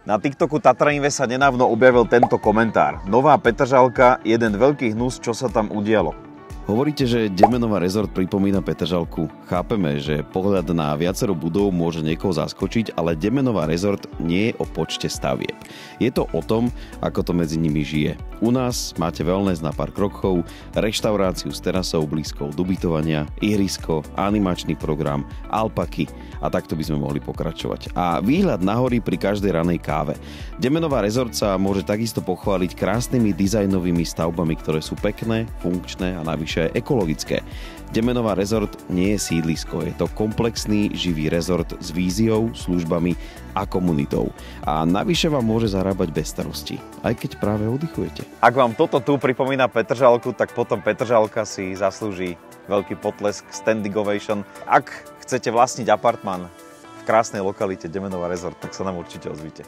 Na TikToku Tatra Invest sa nenávno objavil tento komentár. Nová Petržalka, jeden veľký hnus, čo sa tam udialo. Hovoríte, že Demenová rezort pripomína Petržalku. Chápeme, že pohľad na viacero budov môže niekoho zaskočiť, ale Demenová rezort nie je o počte stavieb. Je to o tom, ako to medzi nimi žije. U nás máte wellness na pár krokov, reštauráciu s terasou blízkou do ubytovania, ihrisko, animačný program, alpaky a takto by sme mohli pokračovať. A výhľad na hory pri každej ranej káve. Demenová rezort sa môže takisto pochváliť krásnymi dizajnovými stavbami, ktoré sú pekné, funkčné a navyše aj ekologické. Demenová rezort nie je sídlisko, je to komplexný, živý rezort s víziou, službami a komunitou. A navyše vám môže zarábať bez starosti, aj keď práve oddychujete. Ak vám toto tu pripomína Petržalku, tak potom Petržalka si zaslúži veľký potlesk, standing ovation. Ak chcete vlastniť apartmán v krásnej lokalite Demenová rezort, tak sa nám určite ozvite.